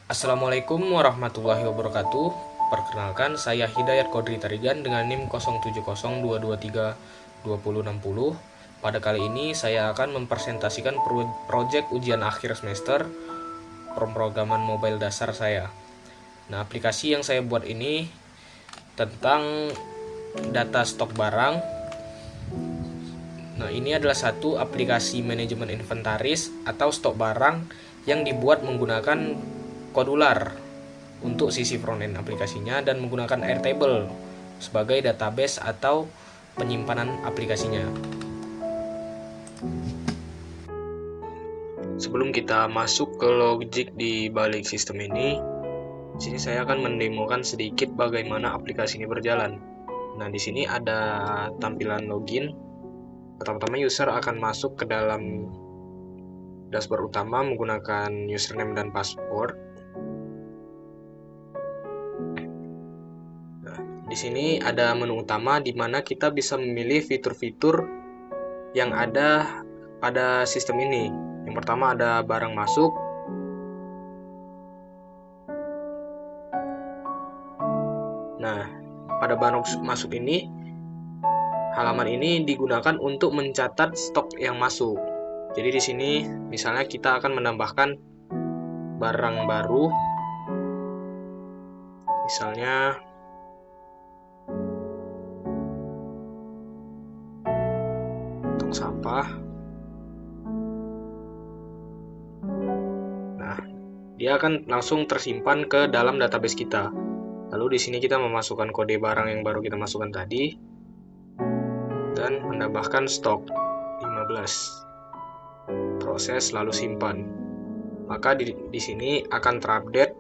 Assalamualaikum warahmatullahi wabarakatuh. Perkenalkan, saya Hidayat Kodri Tarigan dengan NIM 0702232060. Pada kali ini saya akan mempresentasikan proyek ujian akhir semester pemrograman mobile dasar saya. Nah, aplikasi yang saya buat ini tentang data stok barang. Nah, ini adalah satu aplikasi manajemen inventaris atau stok barang yang dibuat menggunakan Kodular untuk sisi frontend aplikasinya dan menggunakan Airtable sebagai database atau penyimpanan aplikasinya. Sebelum kita masuk ke logik di balik sistem ini, di sini saya akan mendemokan sedikit bagaimana aplikasi ini berjalan. Nah, di sini ada tampilan login. Pertama-tama user akan masuk ke dalam dashboard utama menggunakan username dan password. Di sini ada menu utama di mana kita bisa memilih fitur-fitur yang ada pada sistem ini. Yang pertama ada barang masuk. Nah, pada barang masuk ini, halaman ini digunakan untuk mencatat stok yang masuk. Jadi di sini misalnya kita akan menambahkan barang baru. Misalnya tong sampah. Nah, dia akan langsung tersimpan ke dalam database kita. Lalu di sini kita memasukkan kode barang yang baru kita masukkan tadi dan menambahkan stok 15. Proses lalu simpan. Maka di sini akan terupdate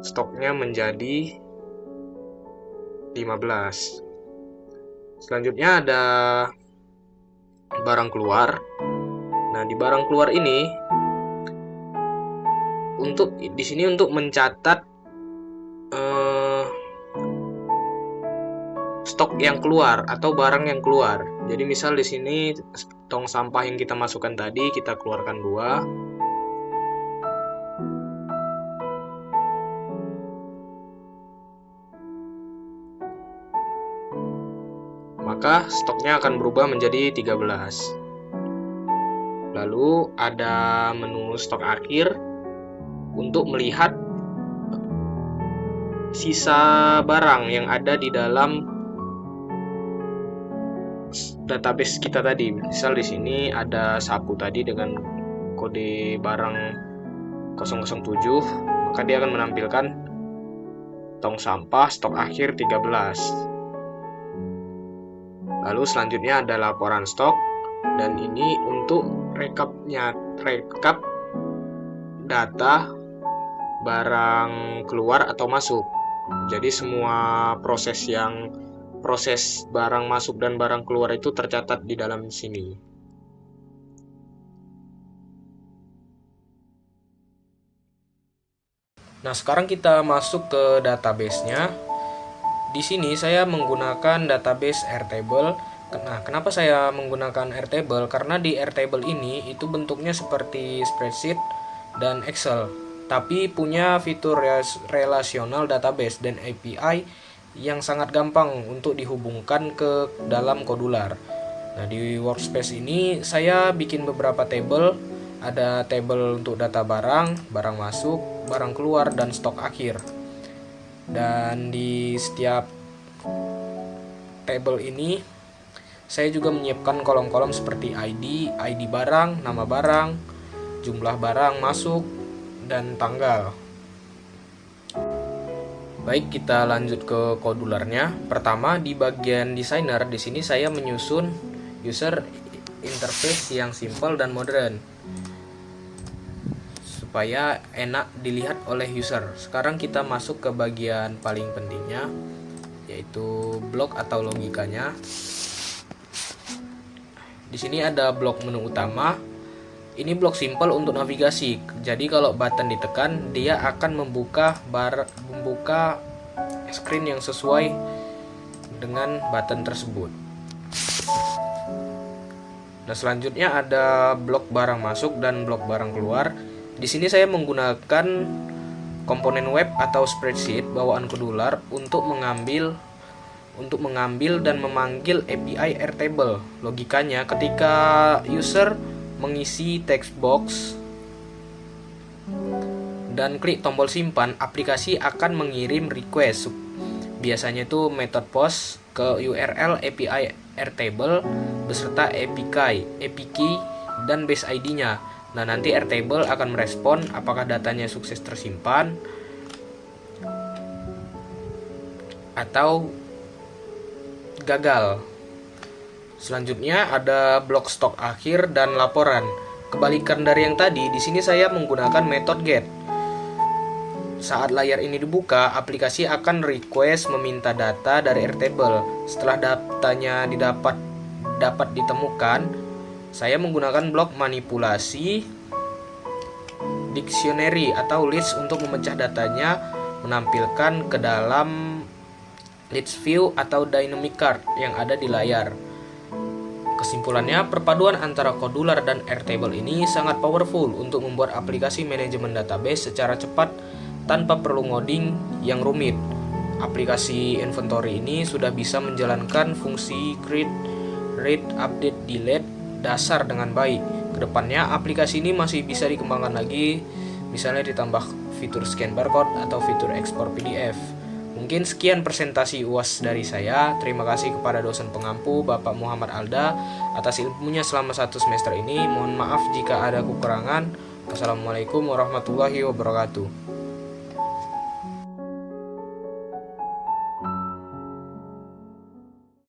stoknya menjadi 15. Selanjutnya ada barang keluar. Nah, di barang keluar ini di sini untuk mencatat stok yang keluar atau barang yang keluar. Jadi misal di sini tong sampah yang kita masukkan tadi kita keluarkan 2. Maka stoknya akan berubah menjadi 13. Lalu ada menu stok akhir untuk melihat sisa barang yang ada di dalam database kita tadi. Misal di sini ada sapu tadi dengan kode barang 007, maka dia akan menampilkan tong sampah stok akhir 13. Lalu selanjutnya ada laporan stok, dan ini untuk rekap data barang keluar atau masuk. Jadi semua proses barang masuk dan barang keluar itu tercatat di dalam sini. Nah, sekarang kita masuk ke database-nya. Di sini saya menggunakan database Airtable. Nah, kenapa saya menggunakan Airtable? Karena di Airtable ini itu bentuknya seperti spreadsheet dan Excel, tapi punya fitur relasional database dan API yang sangat gampang untuk dihubungkan ke dalam Kodular. Nah, di workspace ini saya bikin beberapa table. Ada table untuk data barang, barang masuk, barang keluar, dan stok akhir. Dan di setiap table ini saya juga menyiapkan kolom-kolom seperti ID barang, nama barang, jumlah barang masuk, dan tanggal. Baik, kita lanjut ke kodularnya. Pertama, di bagian designer, di sini saya menyusun user interface yang simple dan modern supaya enak dilihat oleh user. Sekarang kita masuk ke bagian paling pentingnya, yaitu blok atau logikanya. Di sini ada blok menu utama. Ini blok simple untuk navigasi. Jadi kalau button ditekan, dia akan membuka screen yang sesuai dengan button tersebut. Nah, selanjutnya ada blok barang masuk dan blok barang keluar. Di sini saya menggunakan komponen web atau spreadsheet bawaan Kodular untuk mengambil dan memanggil API Airtable. Logikanya, ketika user mengisi text box dan klik tombol simpan, aplikasi akan mengirim request. Biasanya itu method post ke URL API Airtable beserta API key dan base ID-nya. Nah, nanti Airtable akan merespon apakah datanya sukses tersimpan atau gagal. Selanjutnya ada blok stok akhir dan laporan. Kebalikan dari yang tadi, di sini saya menggunakan metode get. Saat layar ini dibuka, aplikasi akan request meminta data dari Airtable. Setelah datanya dapat ditemukan, saya menggunakan blok manipulasi dictionary atau list untuk memecah datanya, menampilkan ke dalam list view atau dynamic card yang ada di layar. Kesimpulannya, perpaduan antara Kodular dan Airtable ini sangat powerful untuk membuat aplikasi manajemen database secara cepat tanpa perlu ngoding yang rumit. Aplikasi inventory ini sudah bisa menjalankan fungsi create, read, update, delete dasar dengan baik. Kedepannya aplikasi ini masih bisa dikembangkan lagi, misalnya ditambah fitur scan barcode atau fitur ekspor PDF. Mungkin sekian presentasi UAS dari saya. Terima kasih kepada dosen pengampu Bapak Muhammad Alda atas ilmunya selama 1 semester ini. Mohon maaf jika ada kekurangan. Wassalamualaikum warahmatullahi wabarakatuh.